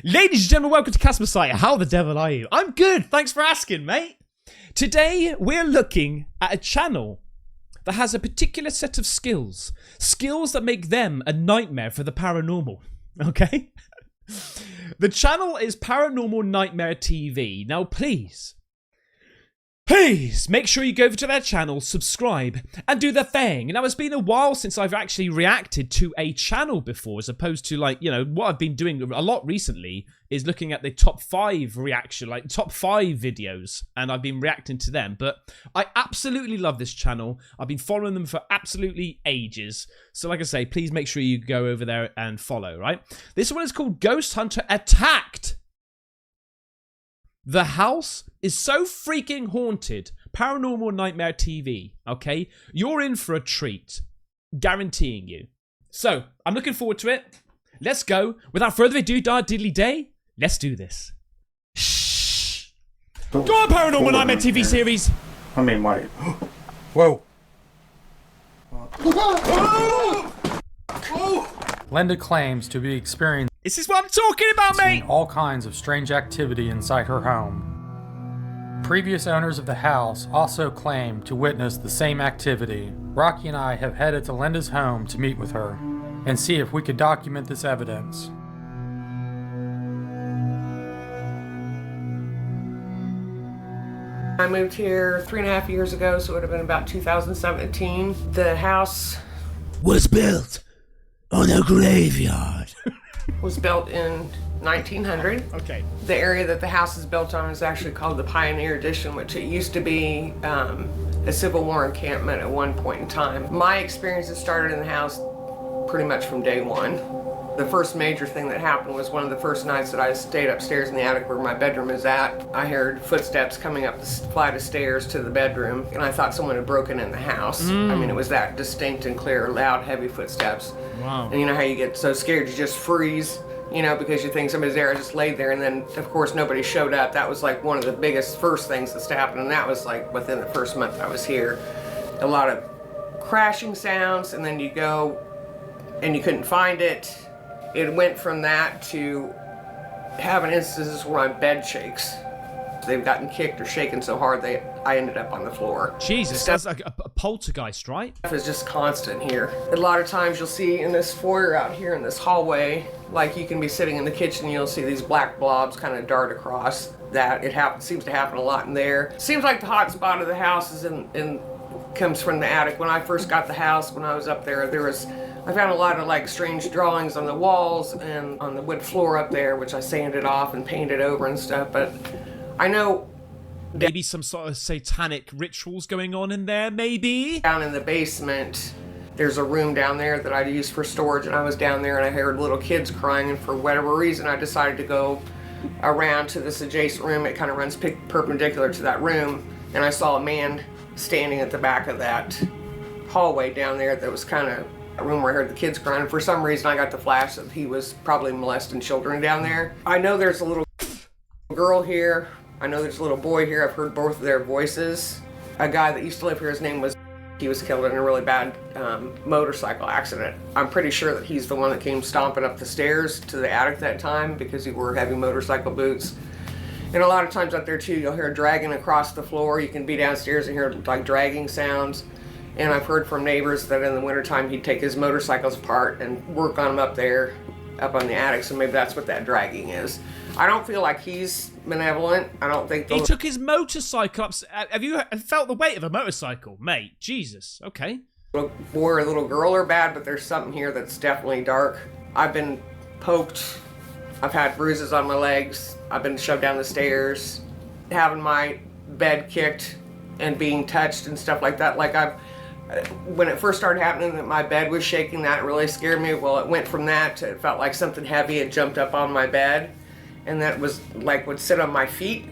Ladies and gentlemen, welcome to Caspersight. How the devil are you? I'm good, thanks for asking, mate. Today, we're looking at a channel that has a particular set of skills. Skills that make them a nightmare for the paranormal, okay? The channel is Paranormal Nightmare TV. Now, please make sure you go over to their channel, subscribe, and do the thing. Now, it's been a while since I've actually reacted to a channel before, as opposed to, like, you know, what I've been doing a lot recently is looking at the top 5 reaction, like top 5 videos, and I've been reacting to them. But I absolutely love this channel. I've been following them for absolutely ages. So, like I say, please make sure you go over there and follow, right? This one is called Ghost Hunter Attacked. The house is so freaking haunted. Paranormal Nightmare TV, okay? You're in for a treat. Guaranteeing you. So, I'm looking forward to it. Let's go. Without further ado, diddly day, let's do this. Shh. Go on, Paranormal Nightmare TV series. I mean, wait. Whoa. Linda claims to be experiencing This is what I'm talking about, mate. all kinds of strange activity inside her home. Previous owners of the house also claim to witness the same activity. Rocky and I have headed to Linda's home to meet with her and see if we could document this evidence. I moved here 3.5 years ago, so it would have been about 2017. The house Was built on a graveyard. was built in 1900. Okay. The area that the house is built on is actually called the Pioneer Edition, which it used to be a Civil War encampment at one point in time. My experiences started in the house pretty much from day one. The first major thing that happened was one of the first nights that I stayed upstairs in the attic where my bedroom is at. I heard footsteps coming up the flight of stairs to the bedroom, and I thought someone had broken in the house. I mean, it was that distinct and clear, loud, heavy footsteps. Wow. And you know how you get so scared you just freeze, you know, because you think somebody's there. I just laid there, and then, of course, nobody showed up. That was like one of the biggest first things that's happened, and that was like within the first month I was here. A lot of crashing sounds, and then you go and you couldn't find it. It went from that to having instances where my bed shakes. They've gotten kicked or shaken so hard I ended up on the floor. Jesus, that's like a poltergeist, right? Stuff is just constant here. A lot of times you'll see in this foyer out here in this hallway, like you can be sitting in the kitchen and you'll see these black blobs kind of dart across that. It seems to happen a lot in there. Seems like the hot spot of the house is comes from the attic. When I first got the house, when I was up there, I found a lot of like strange drawings on the walls and on the wood floor up there, which I sanded off and painted over and stuff. But I know Maybe some sort of satanic rituals going on in there, maybe? down in the basement, there's a room down there that I used for storage, and I was down there and I heard little kids crying, and for whatever reason I decided to go around to this adjacent room. It kind of runs perpendicular to that room, and I saw a man standing at the back of that hallway down there that was kind of a room where I heard the kids crying. And for some reason I got the flash that he was probably molesting children down there. I know there's a little girl here. I know there's a little boy here. I've heard both of their voices. A guy that used to live here, his name was, he was killed in a really bad motorcycle accident. I'm pretty sure that he's the one that came stomping up the stairs to the attic that time because he wore heavy motorcycle boots. And a lot of times out there too, you'll hear dragging across the floor. You can be downstairs and hear like dragging sounds. And I've heard from neighbors that in the wintertime he'd take his motorcycles apart and work on them up there, up on the attic. So maybe that's what that dragging is. I don't feel like he's benevolent. I don't think He took his motorcycle up. Have you felt the weight of a motorcycle? Mate, Jesus, okay. little boy or little girl are bad, but there's something here that's definitely dark. I've been poked. I've had bruises on my legs. I've been shoved down the stairs, having my bed kicked and being touched and stuff like that. When it first started happening that my bed was shaking, that really scared me. Well, it went from that to it felt like something heavy had jumped up on my bed, and that was like would sit on my feet.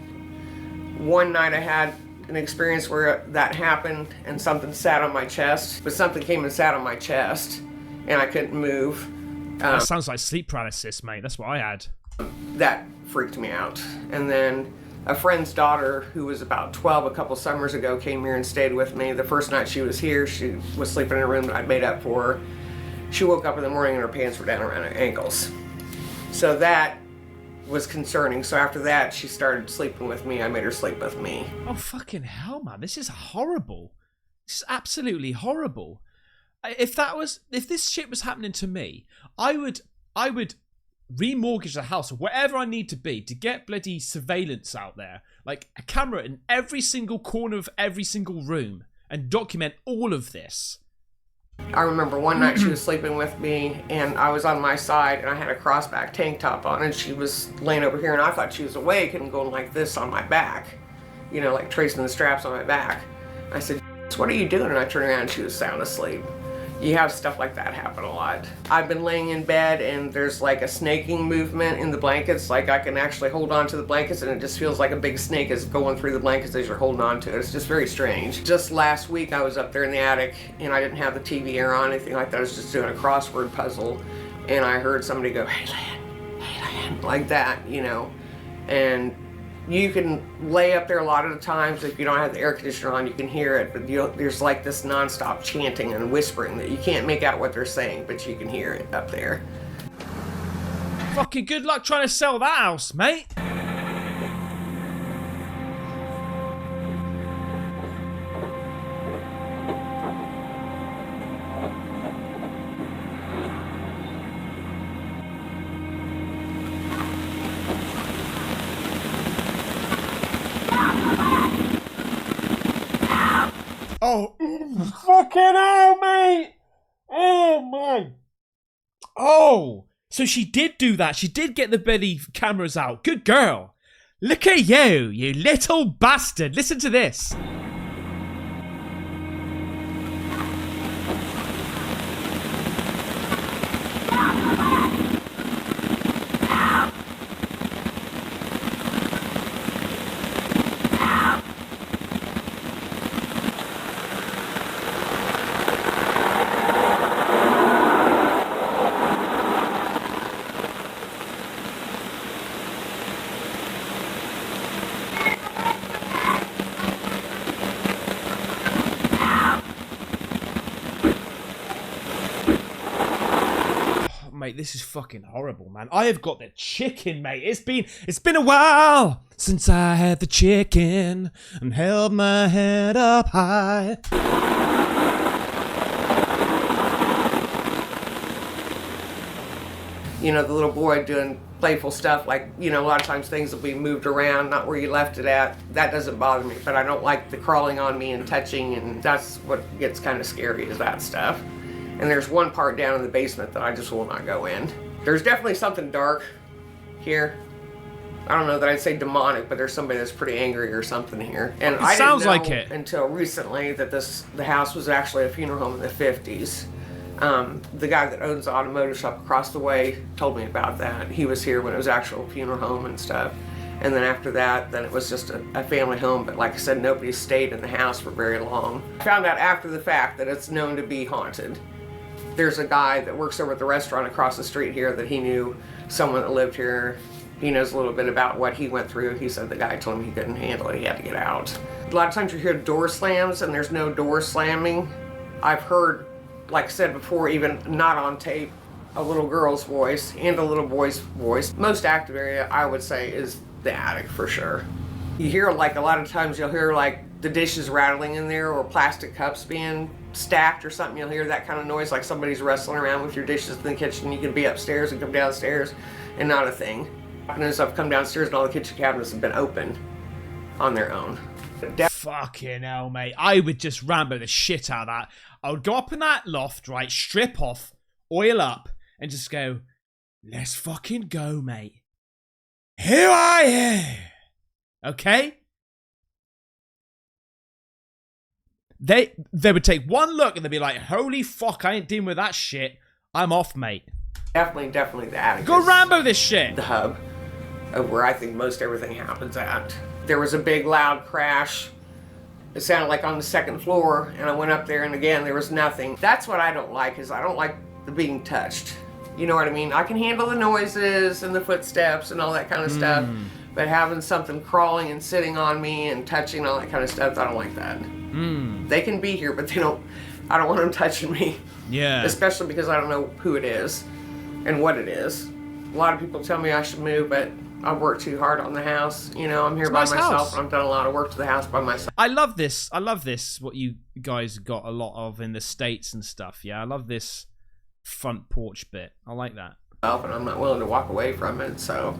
One night I had an experience where that happened and something sat on my chest, but something came and sat on my chest and I couldn't move. That sounds like sleep paralysis, mate. That's what I had. That freaked me out. And then a friend's daughter who was about 12 a couple summers ago came here and stayed with me. The first night she was here, she was sleeping in a room that I'd made up for her. She woke up in the morning and her pants were down around her ankles. So that was concerning. So after that, she started sleeping with me. I made her sleep with me. Oh, fucking hell, man. This is horrible. This is absolutely horrible. If this shit was happening to me, I would remortgage the house or whatever I need to be to get bloody surveillance out there. Like a camera in every single corner of every single room and document all of this. I remember one night she was sleeping with me and I was on my side and I had a crossback tank top on and she was laying over here and I thought she was awake and going like this on my back, you know, like tracing the straps on my back. I said, "What are you doing?" And I turned around and she was sound asleep. You have stuff like that happen a lot. I've been laying in bed and there's like a snaking movement in the blankets. Like I can actually hold on to the blankets and it just feels like a big snake is going through the blankets as you're holding on to it. It's just very strange. Just last week I was up there in the attic and I didn't have the TV or on, anything like that. I was just doing a crossword puzzle and I heard somebody go, "Hey Lan," like that, you know. And you can lay up there a lot of the times if you don't have the air conditioner on, you can hear it, but there's like this nonstop chanting and whispering that you can't make out what they're saying, but you can hear it up there. Fucking good luck trying to sell that house, mate. Oh, fucking hell, mate! Oh, my. Oh, so she did do that. She did get the bloody cameras out. Good girl. Look at you, you little bastard. Listen to this. Mate, this is fucking horrible, man. I have got the chicken, mate. It's been a while since I had the chicken and held my head up high. You know, the little boy doing playful stuff, like, you know, a lot of times things will be moved around, not where you left it at. That doesn't bother me, but I don't like the crawling on me and touching, and that's what gets kind of scary, is that stuff. And there's one part down in the basement that I just will not go in. There's definitely something dark here. I don't know that I'd say demonic, but there's somebody that's pretty angry or something here. And I didn't know like it until recently that the house was actually a funeral home in the 50s. The guy that owns the automotive shop across the way told me about that. He was here when it was actual funeral home and stuff. And then after that, then it was just a family home. But like I said, nobody stayed in the house for very long. I found out after the fact that it's known to be haunted. There's a guy that works over at the restaurant across the street here that he knew someone that lived here. He knows a little bit about what he went through. He said the guy told him he couldn't handle it, he had to get out. A lot of times you hear door slams and there's no door slamming. I've heard, like I said before, even not on tape, a little girl's voice and a little boy's voice. Most active area, I would say, is the attic for sure. You hear, like, a lot of times you'll hear like the dishes rattling in there or plastic cups being stacked or something. You'll hear that kind of noise, like somebody's wrestling around with your dishes in the kitchen. You can be upstairs and come downstairs and not a thing. And as I've come downstairs and all the kitchen cabinets have been open on their own. Fucking hell, mate. I would just Rambo the shit out of that. I would go up in that loft, right, strip off, oil up, and just go, let's fucking go, mate. Here I am. Okay? They would take one look and they'd be like, holy fuck, I ain't dealing with that shit. I'm off, mate. Definitely the attic. Go Rambo this shit. The hub of where I think most everything happens at. There was a big loud crash. It sounded like on the second floor, and I went up there, and again, there was nothing. That's what I don't like, is I don't like the being touched. You know what I mean? I can handle the noises and the footsteps and all that kind of stuff, but having something crawling and sitting on me and touching all that kind of stuff, I don't like that. They can be here, but I don't want them touching me. Yeah. Especially because I don't know who it is and what it is. A lot of people tell me I should move, but I've worked too hard on the house. You know, I'm here by myself, and I've done a lot of work to the house by myself. I love this. I love this. What you guys got a lot of in the States and stuff. Yeah, I love this front porch bit. I like that. And I'm not willing to walk away from it. So,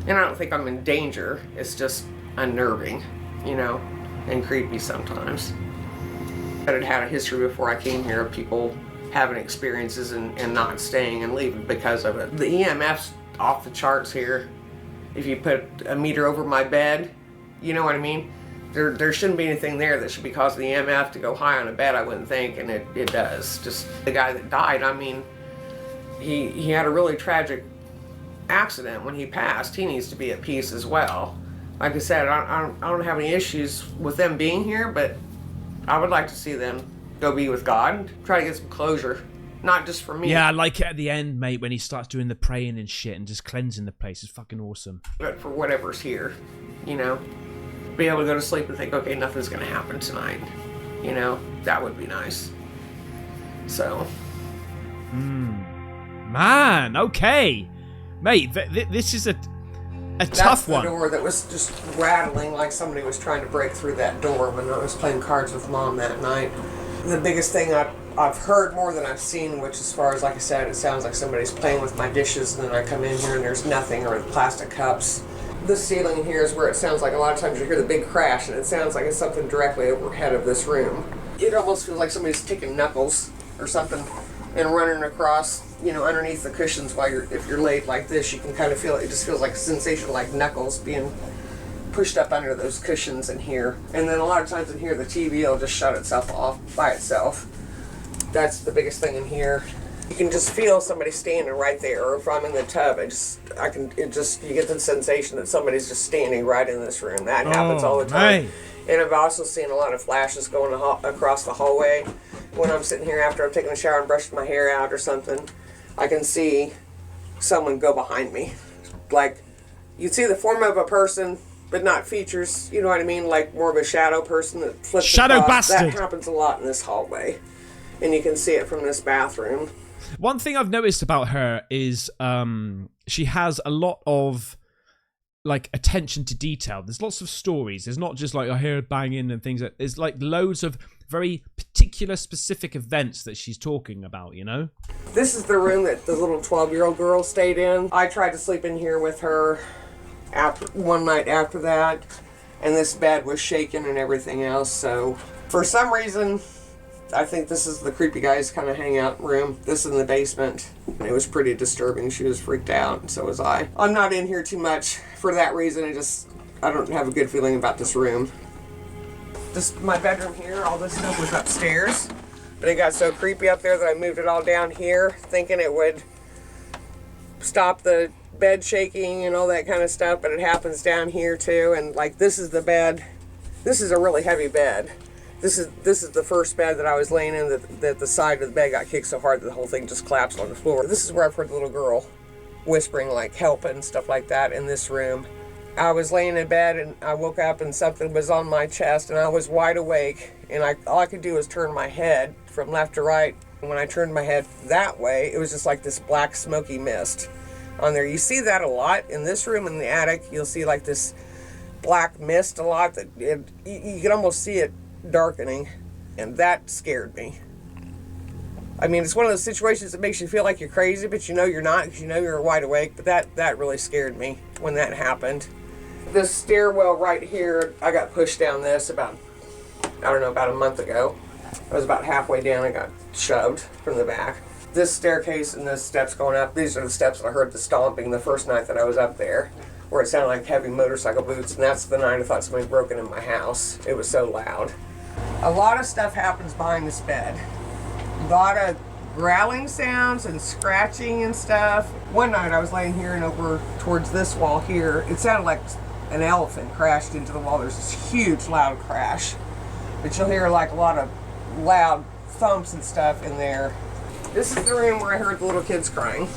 and I don't think I'm in danger. It's just unnerving, you know, and creepy sometimes. But it had a history before I came here of people having experiences and not staying and leaving because of it. The EMF's off the charts here. If you put a meter over my bed, you know what I mean? There shouldn't be anything there that should be causing the EMF to go high on a bed, I wouldn't think, and it does. Just the guy that died, I mean, he had a really tragic accident when he passed. He needs to be at peace as well. Like I said, I don't have any issues with them being here, but I would like to see them go be with God, try to get some closure. Not just for me. Yeah, I like it at the end, mate, when he starts doing the praying and shit and just cleansing the place. It's fucking awesome. But for whatever's here, you know, be able to go to sleep and think, okay, nothing's going to happen tonight. You know, that would be nice. So. Man, okay. Mate, this is a tough one. That's the door that was just rattling like somebody was trying to break through that door when I was playing cards with Mom that night. The biggest thing I've heard more than I've seen, which as far as, like I said, it sounds like somebody's playing with my dishes, and then I come in here and there's nothing, or the plastic cups. The ceiling here is where it sounds like a lot of times you hear the big crash, and it sounds like it's something directly overhead of this room. It almost feels like somebody's taking knuckles or something and running across, you know, underneath the cushions while if you're laid like this, you can kind of feel it. It just feels like a sensation like knuckles being pushed up under those cushions in here. And then a lot of times in here, the TV will just shut itself off by itself. That's the biggest thing in here. You can just feel somebody standing right there, or if I'm in the tub, you get the sensation that somebody's just standing right in this room. That happens all the time. Right. And I've also seen a lot of flashes going across the hallway. When I'm sitting here after I've taken a shower and brushed my hair out or something, I can see someone go behind me. Like, you'd see the form of a person, but not features, you know what I mean? Like more of a shadow person that flips Shadow across. bastard. That happens a lot in this hallway. And you can see it from this bathroom. One thing I've noticed about her is she has a lot of like attention to detail. There's lots of stories. There's not just like I hear banging and things. There's like loads of very particular specific events that she's talking about, you know? This is the room that the little 12-year-old girl stayed in. I tried to sleep in here with her one night after that, and this bed was shaking and everything else. So for some reason, I think this is the creepy guy's kind of hangout room. This is in the basement. It was pretty disturbing. She was freaked out, and so was I. I'm not in here too much for that reason. I don't have a good feeling about this room. Just my bedroom here, all this stuff was upstairs. But it got so creepy up there that I moved it all down here, thinking it would stop the bed shaking and all that kind of stuff, but it happens down here too. And like, this is the bed. This is a really heavy bed. This is the first bed that I was laying in that the side of the bed got kicked so hard that the whole thing just collapsed on the floor. This is where I've heard the little girl whispering like help and stuff like that in this room. I was laying in bed and I woke up and something was on my chest and I was wide awake, and all I could do was turn my head from left to right. And when I turned my head that way, it was just like this black smoky mist on there. You see that a lot in this room. In the attic, you'll see like this black mist a lot that you can almost see it darkening, and that scared me. I mean, it's one of those situations that makes you feel like you're crazy, but you know you're not, because you know you're wide awake. But that really scared me when that happened. This stairwell right here, I got pushed down this about a month ago. I was about halfway down and got shoved from the back. This staircase and the steps going up, these are the steps that I heard the stomping the first night that I was up there, where it sounded like heavy motorcycle boots, and that's the night I thought somebody broke into my house. It was so loud. A lot of stuff happens behind this bed. A lot of growling sounds and scratching and stuff. One night I was laying here and over towards this wall here, it sounded like an elephant crashed into the wall. There's this huge loud crash. But you'll hear like a lot of loud thumps and stuff in there. This is the room where I heard the little kids crying.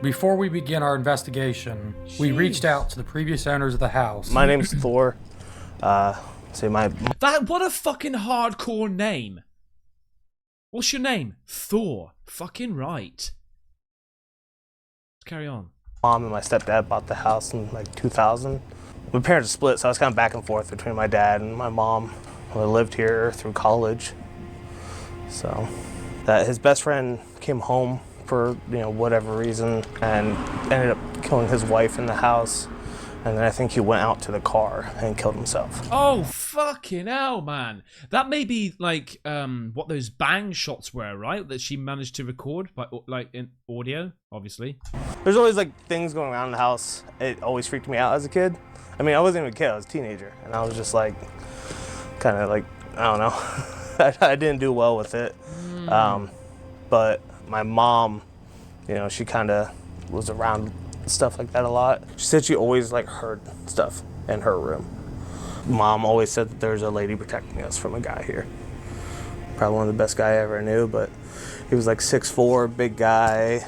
Before we begin our investigation, we reached out to the previous owners of the house. My name's Thor. What a fucking hardcore name. What's your name? Thor. Fucking right. Let's carry on. Mom and my stepdad bought the house in like 2000. My parents are split, so I was kind of back and forth between my dad and my mom. I lived here through college. So that his best friend came home for, whatever reason and ended up killing his wife in the house. And then I think he went out to the car and killed himself. Oh, fucking hell, man. That may be like what those bang shots were, right? That she managed to record, like in audio, obviously. There's always like things going on in the house. It always freaked me out as a kid. I mean, I wasn't even a kid, I was a teenager. And I was just like, kind of like, I don't know. I didn't do well with it. But my mom, she kind of was around stuff like that a lot. She said she always like heard stuff in her room. Mom always said that there's a lady protecting us from a guy here. Probably one of the best guy I ever knew, but he was like 6'4", big guy,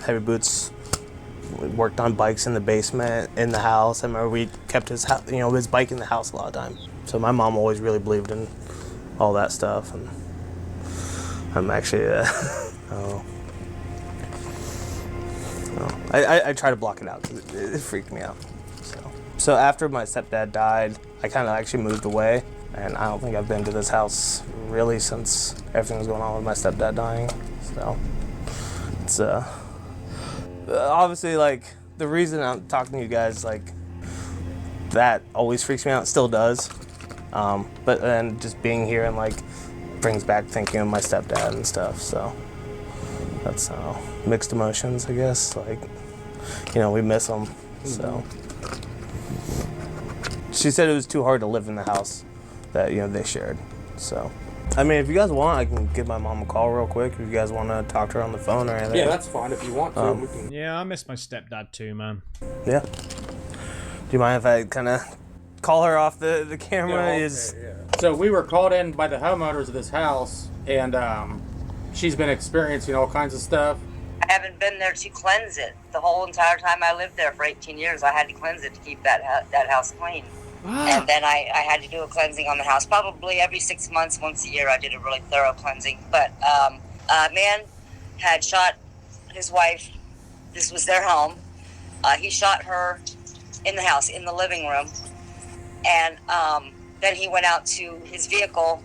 heavy boots. We worked on bikes in the basement, in the house. I remember we kept his bike in the house a lot of times. So my mom always really believed in all that stuff, and I'm actually, I try to block it out because it freaked me out. So after my stepdad died, I kind of actually moved away, and I don't think I've been to this house really since everything was going on with my stepdad dying. So it's obviously like the reason I'm talking to you guys, like that always freaks me out. It still does, but then just being here and like brings back thinking of my stepdad and stuff. So that's mixed emotions, I guess. Like, we miss him. So she said it was too hard to live in the house that they shared. So I mean, if you guys want, I can give my mom a call real quick. If you guys want to talk to her on the phone or anything. Yeah, that's fine. If you want to, we can. Yeah, I miss my stepdad too, man. Yeah. Do you mind if I kind of call her off the camera? Yeah, okay, yeah. So we were called in by the homeowners of this house, and she's been experiencing all kinds of stuff. I haven't been there to cleanse it. The whole entire time I lived there for 18 years, I had to cleanse it to keep that house clean. And then I had to do a cleansing on the house. Probably every 6 months, once a year, I did a really thorough cleansing. But a man had shot his wife. This was their home. He shot her in the house, in the living room. And then he went out to his vehicle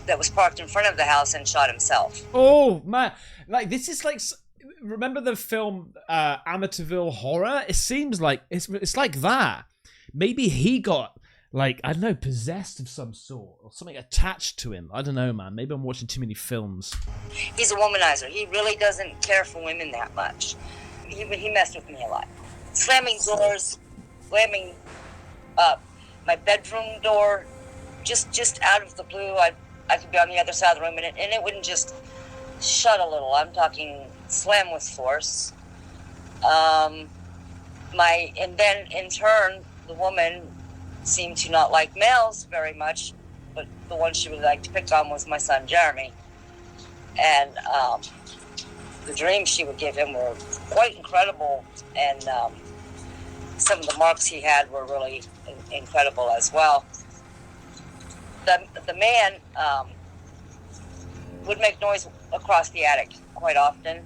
that was parked in front of the house and shot himself. Oh, man. Like, this is like... Remember the film Amityville Horror? It seems like... It's like that. Maybe he got, like, I don't know, possessed of some sort. Or something attached to him. I don't know, man. Maybe I'm watching too many films. He's a womanizer. He really doesn't care for women that much. He messed with me a lot. Slamming doors, slamming my bedroom door, just out of the blue. I could be on the other side of the room, and it wouldn't just shut a little. I'm talking slam with force. And then, in turn, the woman seemed to not like males very much, but the one she would like to pick on was my son, Jeremy. And the dreams she would give him were quite incredible, and some of the marks he had were really incredible as well. The man would make noise across the attic quite often.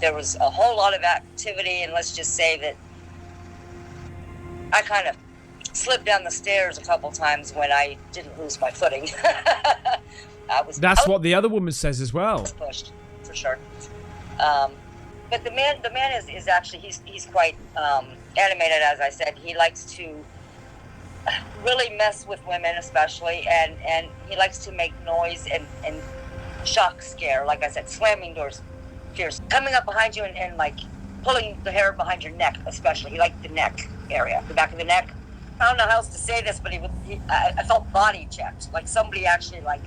There was a whole lot of activity, and let's just say that I kind of slipped down the stairs a couple times when I didn't lose my footing. That's what the other woman says as well. Pushed, for sure. But the man is actually, he's quite animated, as I said. He likes to really mess with women, especially, and he likes to make noise and shock scare. Like I said, slamming doors, fierce, coming up behind you and like pulling the hair behind your neck, especially. He liked the neck area, the back of the neck. I don't know how else to say this, but I felt body checked, like somebody actually, like,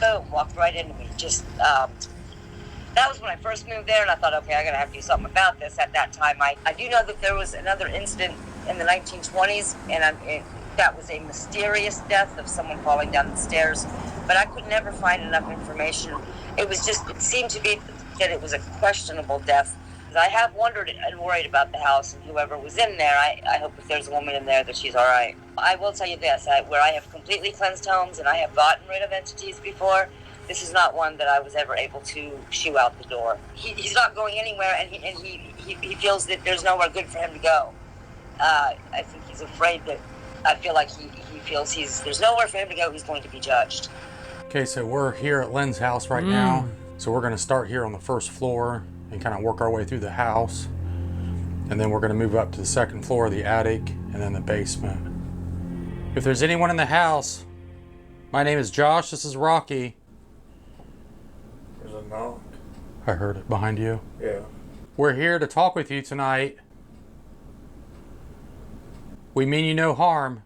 boom, walked right into me. Just that was when I first moved there, and I thought, okay, I gotta have to do something about this. At that time, I do know that there was another incident in the 1920s, and that was a mysterious death of someone falling down the stairs, but I could never find enough information. It seemed to be that it was a questionable death. I have wondered and worried about the house and whoever was in there. I hope if there's a woman in there that she's all right. I will tell you this, where I have completely cleansed homes and I have gotten rid of entities before, this is not one that I was ever able to shoo out the door. He's not going anywhere, and he feels that there's nowhere good for him to go. I think he's afraid that, I feel like he feels there's nowhere for him to go. He's going to be judged. Okay, so we're here at Lynn's house right now. So we're going to start here on the first floor and kind of work our way through the house. And then we're going to move up to the second floor, the attic, and then the basement. If there's anyone in the house, my name is Josh, this is Rocky. There's a knock. I heard it behind you. Yeah. We're here to talk with you tonight. We mean you no harm.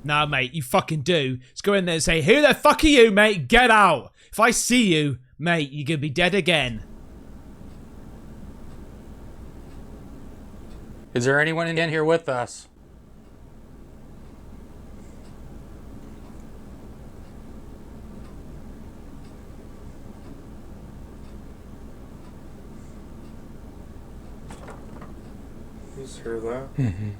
Nah, mate, you fucking do. Let's go in there and say, who the fuck are you, mate? Get out. If I see you, mate, you're gonna be dead again. Is there anyone in here with us? You just hear that? Mm-hmm.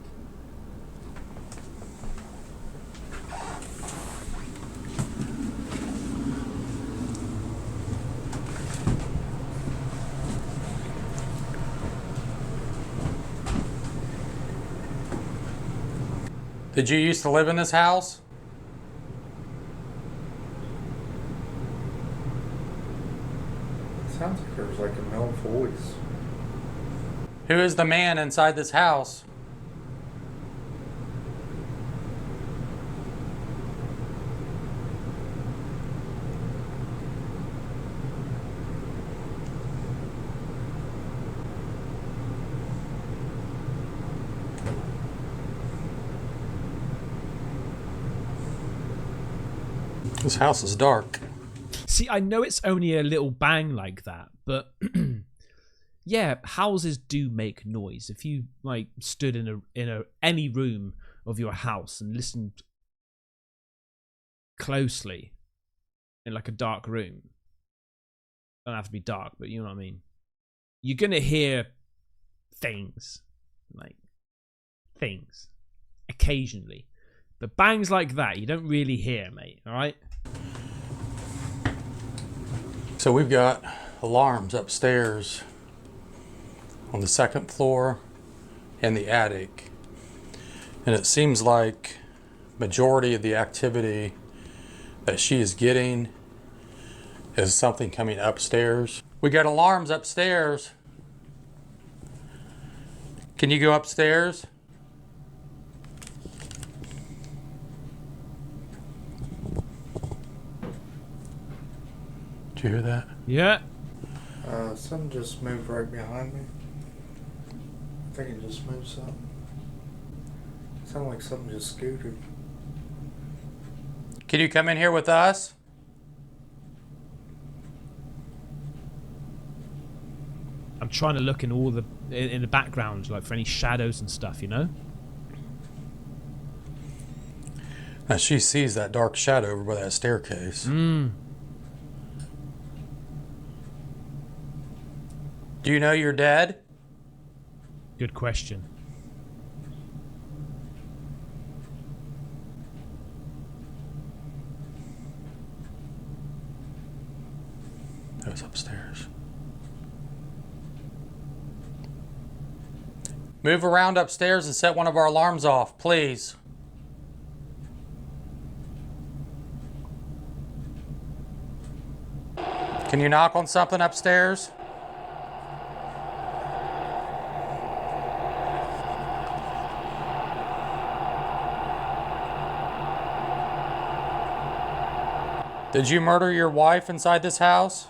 Did you used to live in this house? Sounds like there's like a male voice. Who is the man inside this house? This house is dark. See, I know it's only a little bang like that, but yeah, houses do make noise. If you like stood in any room of your house and listened closely in like a dark room, don't have to be dark, but you know what I mean. You're gonna hear things occasionally, but bangs like that you don't really hear, mate. All right. So we've got alarms upstairs on the second floor and the attic. And it seems like majority of the activity that she is getting is something coming upstairs. We got alarms upstairs. Can you go upstairs? Did you hear that? Yeah. Something just moved right behind me. I think it just moved something. It sounded like something just scooted. Can you come in here with us? I'm trying to look in in the background, like for any shadows and stuff, you know? Now she sees that dark shadow over by that staircase. Do you know you're dead? Good question. That was upstairs. Move around upstairs and set one of our alarms off, please. Can you knock on something upstairs? Did you murder your wife inside this house?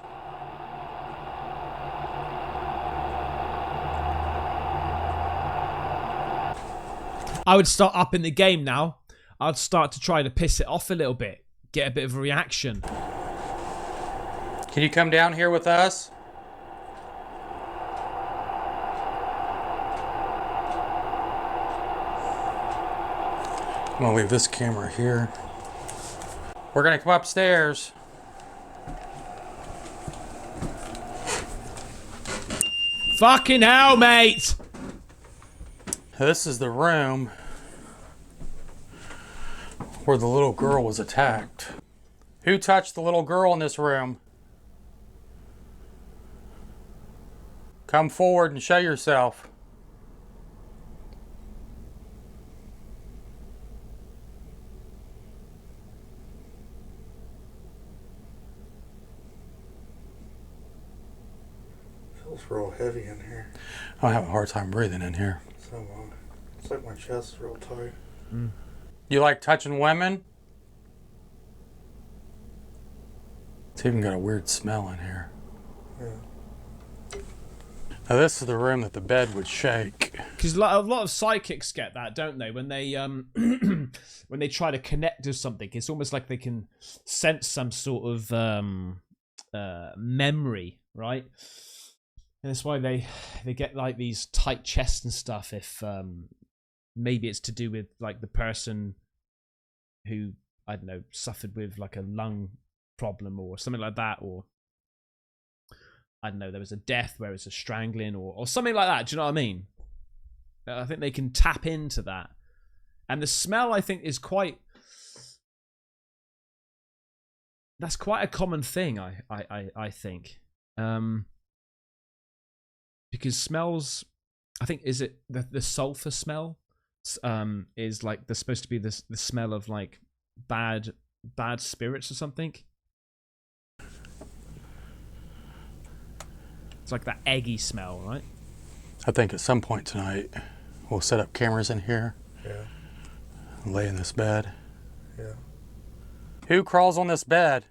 I would start up in the game now. I'd start to try to piss it off a little bit. Get a bit of a reaction. Can you come down here with us? I'm gonna leave this camera here. We're gonna come upstairs. Fucking hell, mate! This is the room where the little girl was attacked. Who touched the little girl in this room? Come forward and show yourself. Feels real heavy in here. I have a hard time breathing in here. So it's like my chest is real tight. You like touching women? It's even got a weird smell in here. Yeah. Now this is the room that the bed would shake. Because a lot of psychics get that, don't they? When they when they try to connect to something, it's almost like they can sense some sort of memory, right? And that's why they get like these tight chests and stuff. If maybe it's to do with like the person who, I don't know, suffered with like a lung problem or something like that, or I don't know, there was a death where it's a strangling or something like that. Do you know what I mean? I think they can tap into that. And the smell, I think, is that's quite a common thing, I think. Because smells, I think, is it the sulfur smell? Is like there's supposed to be the smell of like bad spirits or something. It's like that eggy smell, right? I think at some point tonight we'll set up cameras in here. Yeah. And lay in this bed. Yeah. Who crawls on this bed?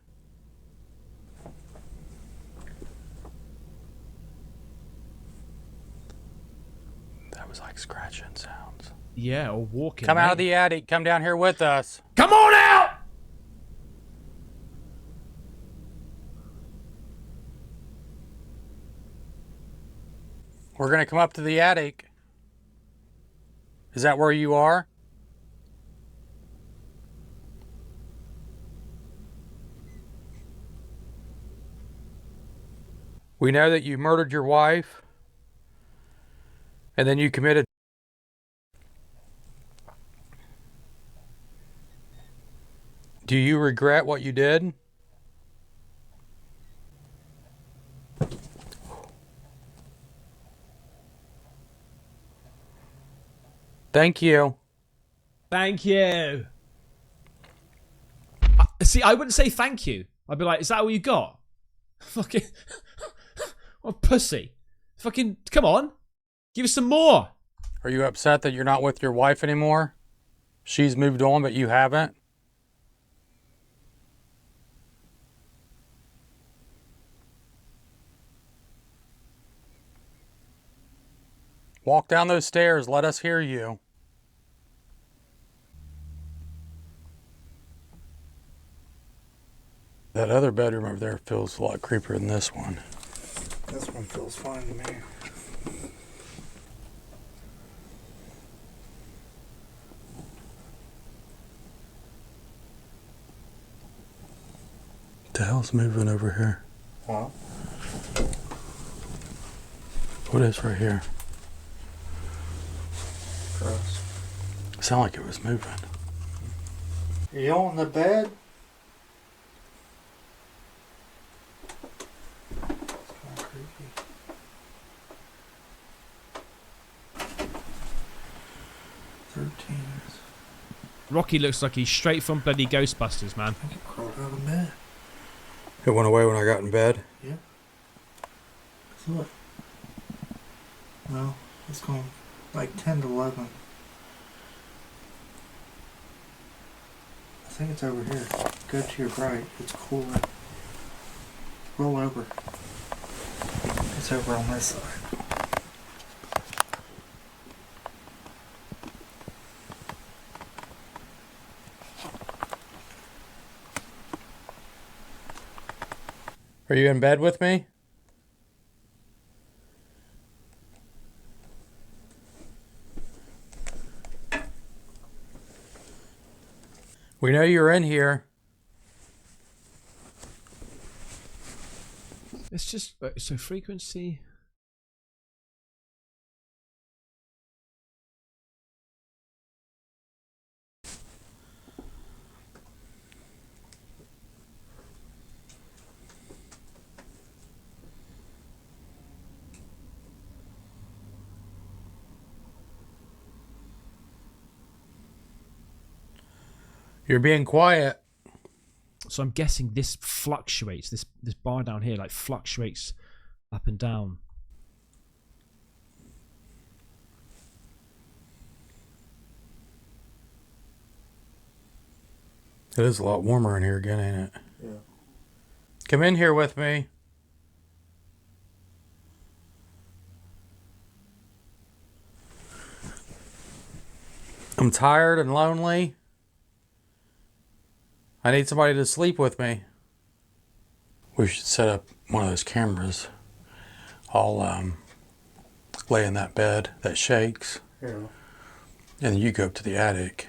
That was like scratching sounds. Yeah, or walking. Come out of the attic. Come down here with us. Come on out! We're going to come up to the attic. Is that where you are? We know that you murdered your wife. And then you committed. Do you regret what you did? Thank you. Thank you. See, I wouldn't say thank you. I'd be like, is that all you got? Fucking, what pussy. Fucking, come on. Give us some more. Are you upset that you're not with your wife anymore? She's moved on, but you haven't? Walk down those stairs. Let us hear you. That other bedroom over there feels a lot creepier than this one. This one feels fine to me. What the hell's moving over here? Huh? What is right here? Gross. Sound like it was moving. You on the bed? It's kind of creepy. 13. Rocky looks like he's straight from bloody Ghostbusters, man. I think it crawled out of bed. It went away when I got in bed. Yeah. Look. Well, it's going like 10 to 11. I think it's over here. Go to your right. It's cooler. Roll over. It's over on this side. Are you in bed with me? We know you're in here. It's just, so frequency. You're being quiet. So I'm guessing this fluctuates. This bar down here like fluctuates up and down. It is a lot warmer in here again, ain't it? Yeah. Come in here with me. I'm tired and lonely. I need somebody to sleep with me. We should set up one of those cameras. I'll lay in that bed that shakes. Yeah. And then you go up to the attic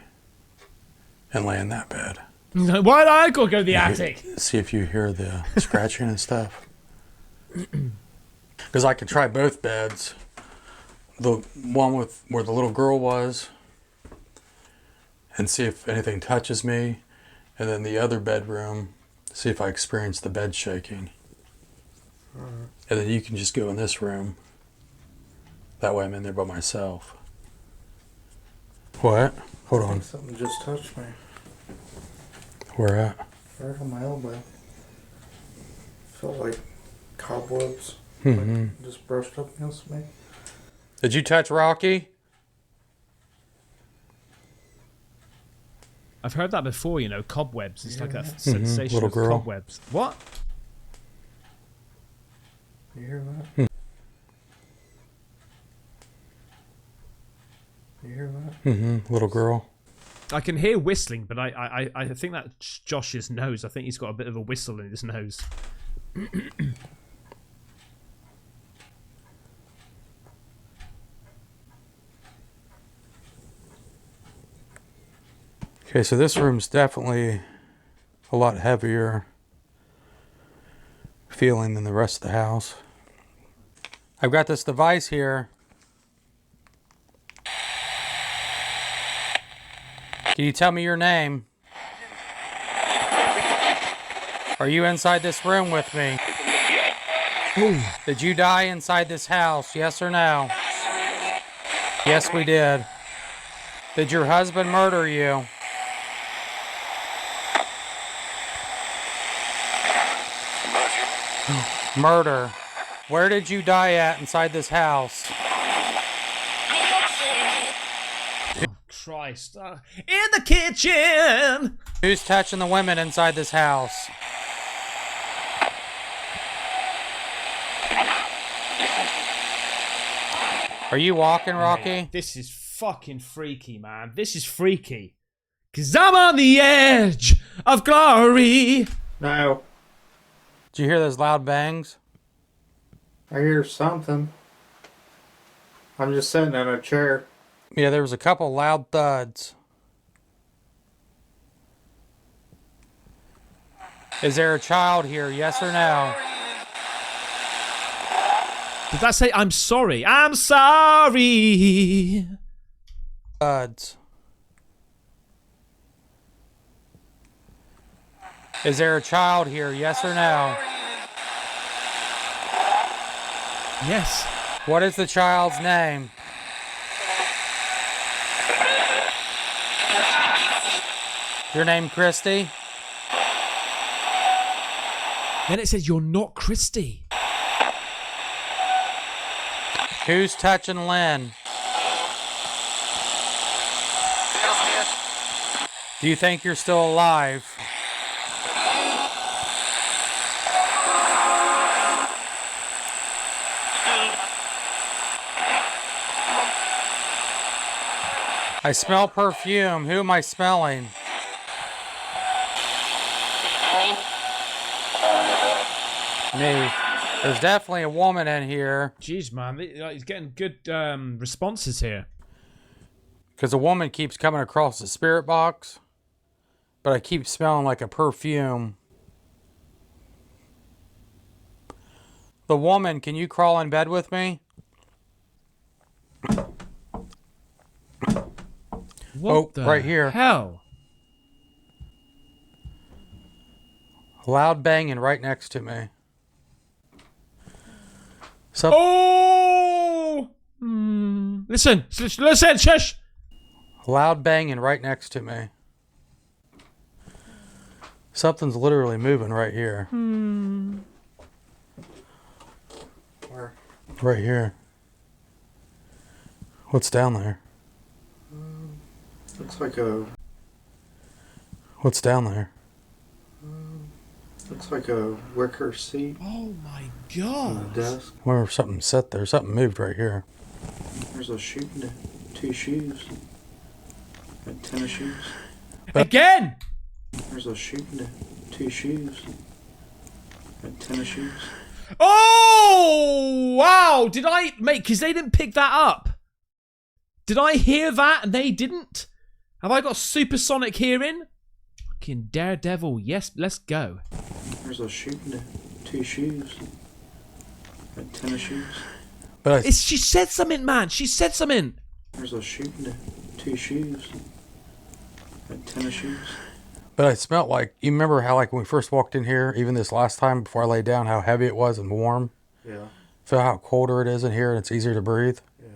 and lay in that bed. Why did I go to the attic? See if you hear the scratching and stuff. Because I could try both beds. The one with where the little girl was, and see if anything touches me. And then the other bedroom, see if I experience the bed shaking. And then you can just go in this room. That way I'm in there by myself. What? Hold I on. think something just touched me. Where at? Right on my elbow. Felt like cobwebs. Mm-hmm. Like just brushed up against me. Did you touch Rocky? I've heard that before, you know, cobwebs. It's like that sensation Little of girl. cobwebs. What? You hear that? You hear that? Mm-hmm. Little girl. I can hear whistling, but I think that's Josh's nose. I think he's got a bit of a whistle in his nose. Okay, so this room's definitely a lot heavier feeling than the rest of the house. I've got this device here. Can you tell me your name? Are you inside this room with me? Ooh. Did you die inside this house? Yes or no? Yes, we did. Did your husband murder you? Murder. Where did you die at inside this house? Oh, Christ. In the kitchen! Who's touching the women inside this house? Are you walking, Rocky? This is fucking freaky, man. This is freaky. 'Cause I'm on the edge of glory. No. Did you hear those loud bangs? I hear something. I'm just sitting in a chair. Yeah, there was a couple loud thuds. Is there a child here? Yes or no? Did that say I'm sorry? I'm sorry. Thuds. Is there a child here? Yes or no? Yes. What is the child's name? Your name Christy? Then it says you're not Christy. Who's touching Lynn? Do you think you're still alive? I smell perfume. Who am I smelling? Me. There's definitely a woman in here. Jeez, man. He's getting good responses here. Because a woman keeps coming across the spirit box. But I keep smelling like a perfume. The woman, can you crawl in bed with me? What the right here. hell? Loud banging right next to me. So, Oh! Listen, shush! loud banging right next to me. Something's literally moving right here. Where? Right here. What's down there? Looks like a. What's down there? Looks like a wicker seat Oh my on god. the desk. Where something sat there. Something moved right here. There's a shoe, two shoes, and tennis shoes. Again! There's a shoe, two shoes, and tennis shoes. Oh! Wow! Did I make... Because they didn't pick that up. Did I hear that and they didn't? Have I got supersonic hearing? Fucking daredevil. Yes, let's go. There's a shoe, two shoes, and tennis shoes. But I, She said something, man. She said something. There's a shoe, two shoes, and tennis shoes. but I smelt like, you remember how like when we first walked in here, even this last time before I laid down, how heavy it was and warm? Yeah, Feel how colder it is in here and it's easier to breathe? yeah.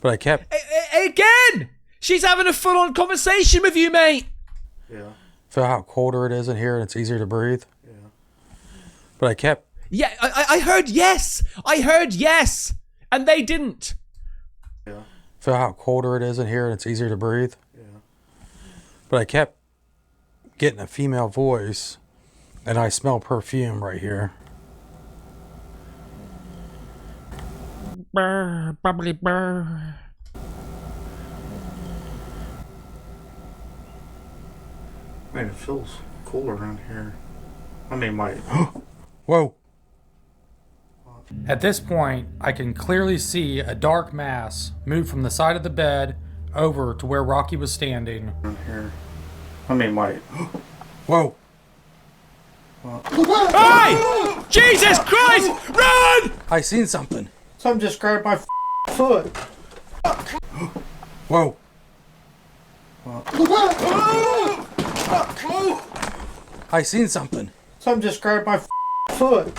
But I kept, Again! She's having a full-on conversation with you, mate. Yeah, feel how colder it is in here and it's easier to breathe? yeah. But I kept, Yeah, I heard yes. I heard yes. And they didn't. Yeah, feel how colder it is in here and it's easier to breathe? yeah. But I kept getting a female voice and I smell perfume right here. Brr, bubbly brr. Man, it feels cool around here. I mean, my. Whoa. At this point, I can clearly see a dark mass move from the side of the bed over to where Rocky was standing. Around here. I mean, my. Whoa. Hey! Jesus Christ! Run! I seen something. Something just grabbed my foot. Whoa. I seen something. Something just grabbed my foot.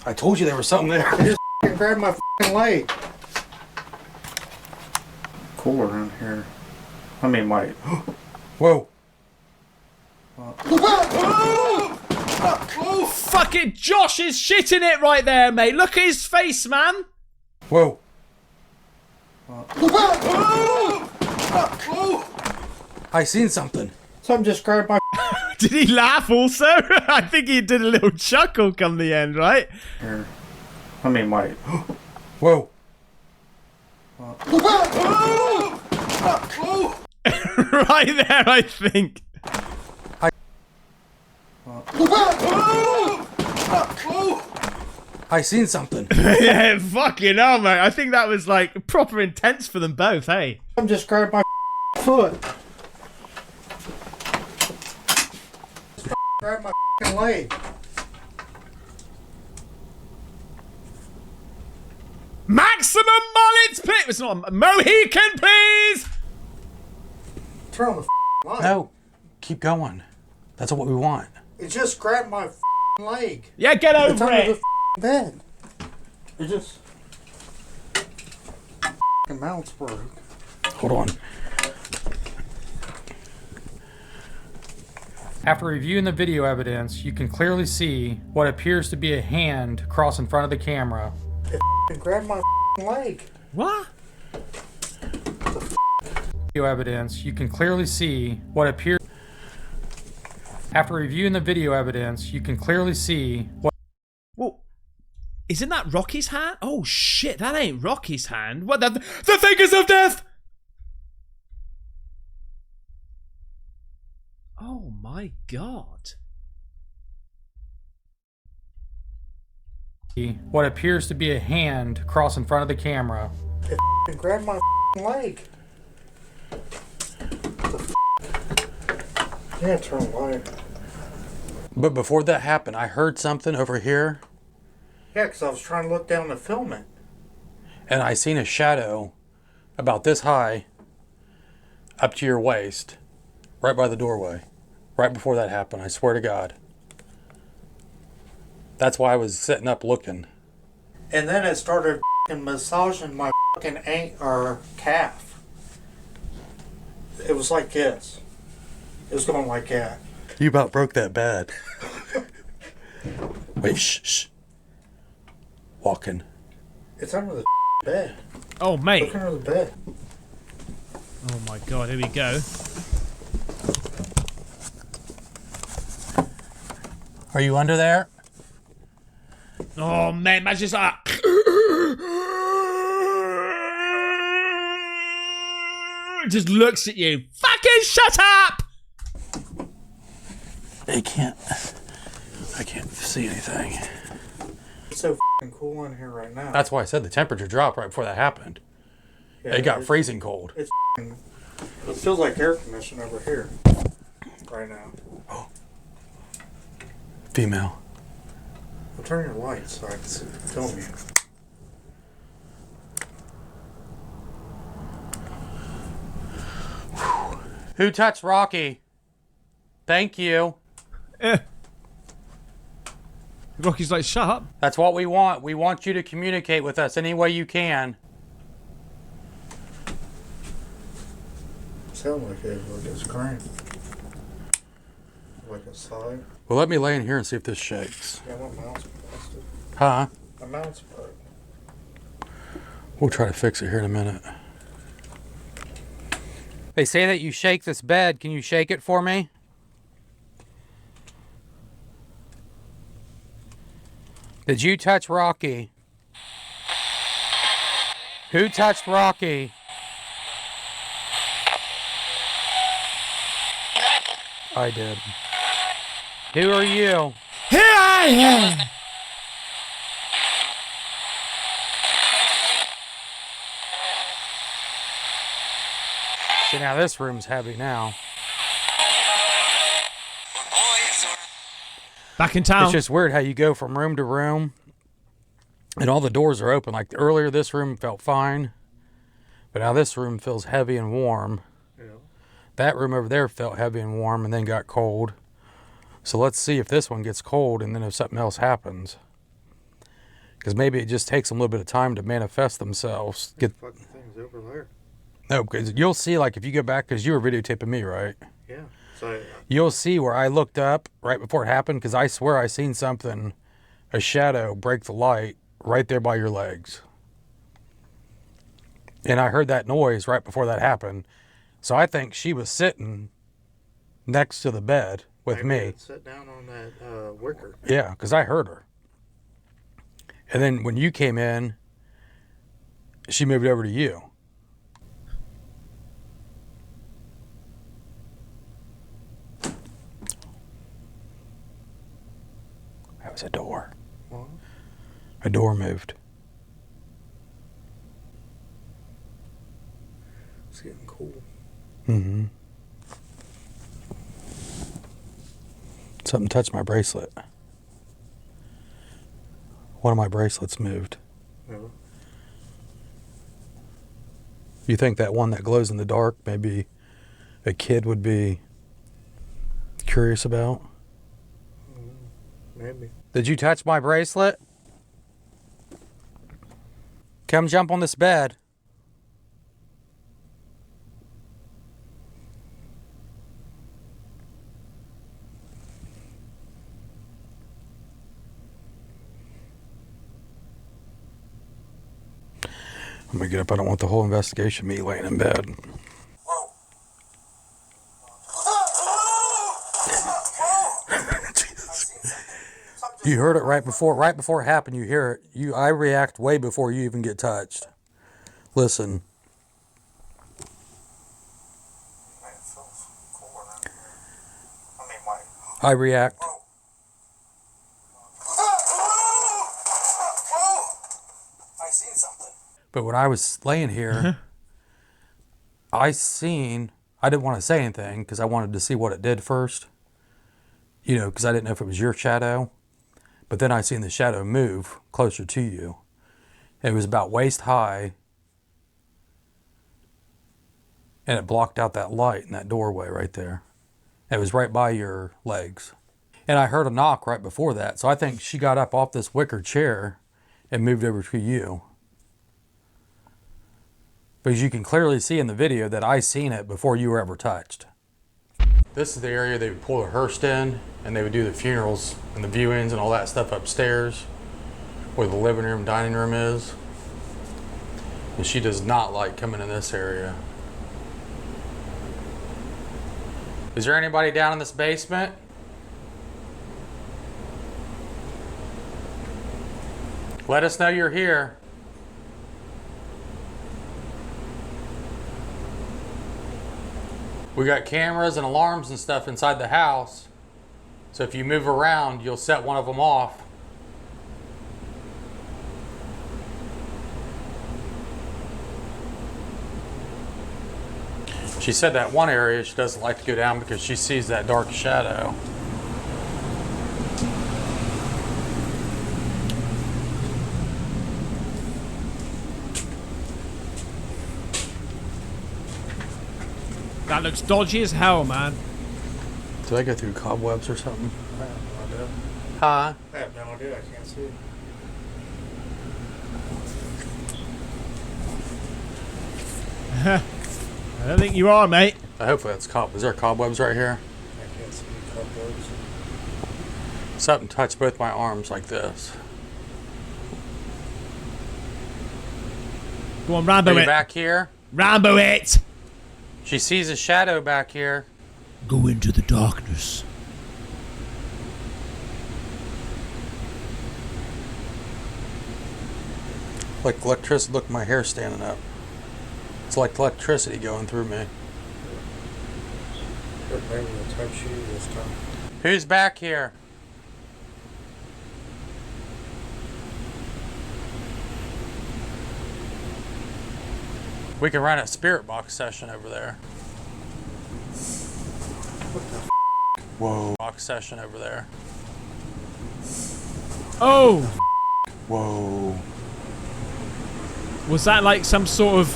I told you there was something there. It just grabbed my leg. Cool around here. I mean, my. Whoa. Fucking Josh is shitting it right there, mate. Look at his face, man. Whoa. I seen something. Something just grabbed my. Did he laugh also? I think he did a little chuckle come the end, right? Here. I mean, my. Whoa. Right there, I think. I seen something. Yeah, fucking hell, mate. I think that was like proper intense for them both, hey? Something just grabbed my foot. Grabbed my leg. Maximum mullets, please. It's not a Mohican, please. Turn on the light. No. Keep going. That's what we want. It just grabbed my leg. Yeah, get It's over under it. the bed. It just. Mounts broke. Hold on. After reviewing the video evidence, you can clearly see what appears to be a hand cross in front of the camera. It grabbed my leg. What? Video evidence, you can clearly see what appears. After reviewing the video evidence, you can clearly see what. Well, isn't that Rocky's hand? Oh shit, that ain't Rocky's hand. What the fingers of death? Oh my god. What appears to be a hand cross in front of the camera. It grabbed my leg. Can't turn the light. But before that happened, I heard something over here, Yeah, because I was trying to look down to film it. and I seen a shadow about this high up to your waist, right by the doorway. Right before that happened, I swear to God. That's why I was sitting up looking. And then it started massaging my calf. It was like this. It was going like that. You about broke that bed. Wait, shh. Walking. It's under the bed. Oh, mate. Look under the bed. Oh my god, here we go. Are you under there? Oh, man, imagine just like... just looks at you. Fucking shut up! I can't see anything. It's so cool in here right now. That's why I said the temperature dropped right before that happened. Yeah, It got freezing cold. It feels like air conditioning over here right now. Female. Well, turn your lights so I can see, film you. Who touched Rocky? Thank you. Rocky's like, shut up. That's what we want. We want you to communicate with us any way you can. Sound like it, like it's crying. Like a sigh. Well, let me lay in here and see if this shakes. Yeah, my mouth's busted. Huh? My mouth's broke. We'll try to fix it here in a minute. They say that you shake this bed. Can you shake it for me? Did you touch Rocky? Who touched Rocky? I did. Who are you? Here I am! See, now this room's heavy now. Back in town. It's just weird how you go from room to room and all the doors are open. Like earlier, this room felt fine, but now this room feels heavy and warm. Yeah. That room over there felt heavy and warm and then got cold. So let's see if this one gets cold and then if something else happens. Because maybe it just takes them a little bit of time to manifest themselves. Fucking things over there. No, because you'll see, like, if you go back, because you were videotaping me, right? Yeah. So You'll see where I looked up right before it happened, because I swear I seen something, a shadow, break the light right there by your legs. And I heard that noise right before that happened. So I think she was sitting next to the bed with me. Sit down on that wicker. Yeah, because I heard her. And then when you came in, she moved over to you. That was a door. What? A door moved. It's getting cool. Mm-hmm. Something touched my bracelet. One of my bracelets moved. Yeah. You think that one that glows in the dark, maybe a kid would be curious about? Maybe. Did you touch my bracelet? Come jump on this bed. I'm gonna get up. I don't want the whole investigation me laying in bed. You heard it right before it happened. You hear it. I react way before you even get touched. Listen. I react. I seen something. But when I was laying here, I didn't want to say anything because I wanted to see what it did first. You know, because I didn't know if it was your shadow. But then I seen the shadow move closer to you. It was about waist high. And it blocked out that light in that doorway right there. It was right by your legs. And I heard a knock right before that. So I think she got up off this wicker chair and moved over to you. Because you can clearly see in the video that I seen it before you were ever touched. This is the area they would pull the hearse in, and they would do the funerals and the viewings and all that stuff upstairs, where the living room, dining room is. And she does not like coming in this area. Is there anybody down in this basement? Let us know you're here. We got cameras and alarms and stuff inside the house. So if you move around, you'll set one of them off. She said that one area she doesn't like to go down because she sees that dark shadow. That looks dodgy as hell, man. Did I go through cobwebs or something? I have no idea. Huh? I have no idea. I can't see. I don't think you are, mate. Hopefully that's is there cobwebs right here? I can't see cobwebs. Something touched both my arms like this. Go on, Rambo Are you it. back here? Rambo it. She sees a shadow back here. Go into the darkness. Like electricity. Look, my hair's standing up. It's like electricity going through me. But maybe we'll touch you this time. Who's back here? We can run a spirit box session over there. Whoa. Box session over there. Oh, Whoa. was that like some sort of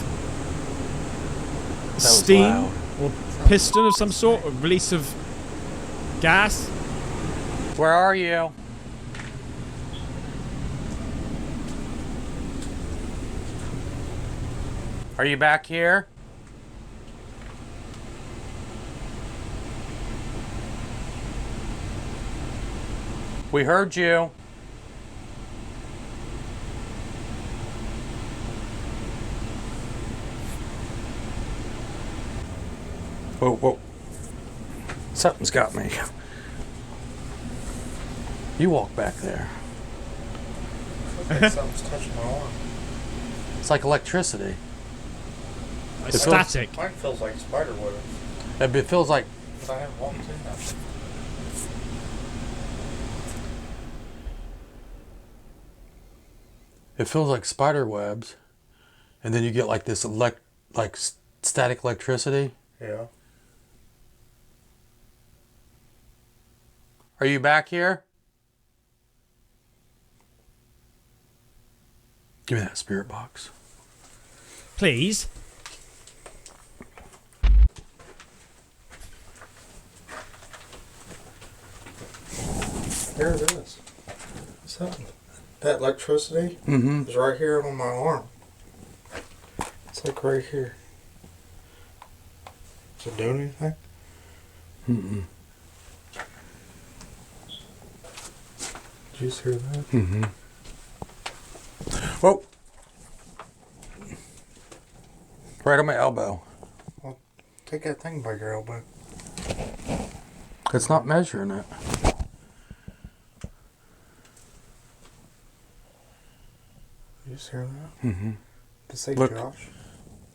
That was steam loud. or piston of some sort, or release of gas? Where are you? Are you back here? We heard you. Whoa, whoa. Something's got me. You walk back there. Looks like something's touching my arm. It's like electricity. It's feels- static. Mine feels like spider web. It feels like But I haven't walked in that. spider webs, and then you get like this static electricity. Yeah. Are you back here? Give me that spirit box. Please. There it is. Something. That electricity Mm-hmm. is right here on my arm. It's like right here. Is it doing anything? Mm-mm. Did you just hear that? Mm-hmm. Whoa. Right on my elbow. Take that thing by your elbow. It's not measuring it. Did you just hear that? Mm-hmm. Did it say Look. Josh?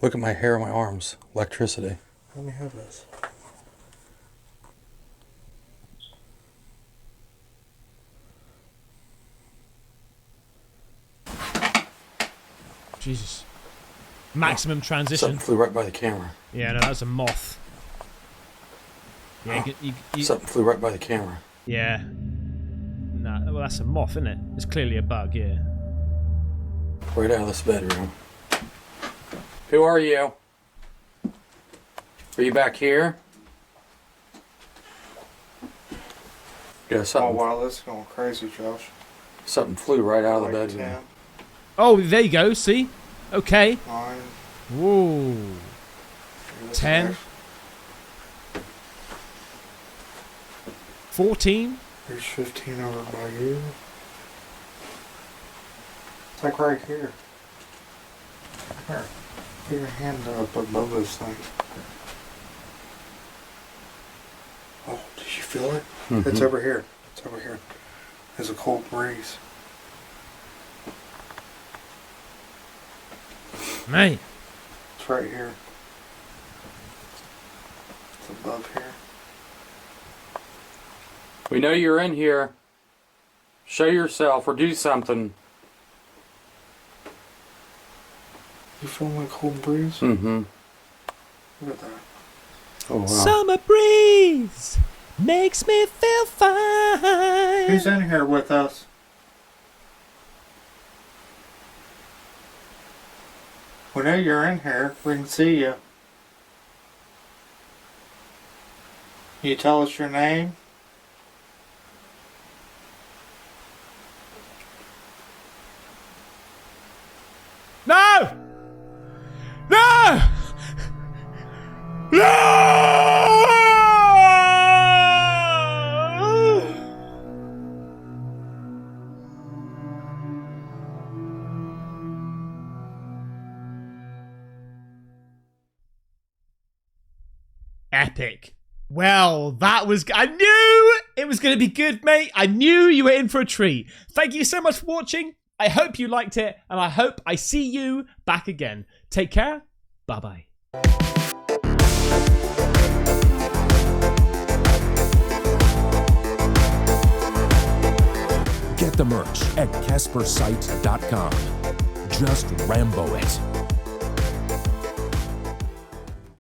Look at my hair on my arms. Electricity. Let me have this. Jesus. Maximum transition. Something flew right by the camera. Yeah, no, that's a moth. Yeah, Something flew right by the camera. yeah. Nah, well, that's a moth, isn't it? It's clearly a bug, yeah. Right out of this bedroom. Who are you? Are you back here? Yeah, Oh something, wow, this is going crazy, Josh. something flew right out of the Like bedroom. 10, Oh, there you go, see? Okay. 9, Ooh. 10. 14. There's 15 over by you. It's like right here. Here. Put your hand up above this thing. Oh, did you feel it? Mhm. It's over here. It's over here. There's a cold breeze. Mate. It's right here. It's above here. We know you're in here. Show yourself or do something. You feeling that cold breeze? Mm-hmm. Look at that. Oh, wow. Summer breeze makes me feel fine. Who's in here with us? We know you're in here. We can see you. Can you tell us your name? No! No! No! Epic. Well, that was... I knew it was going to be good, mate. I knew you were in for a treat. Thank you so much for watching. I hope you liked it, and I hope I see you back again. Take care. Bye-bye. Get the merch at Caspersight.com. Just Rambo it.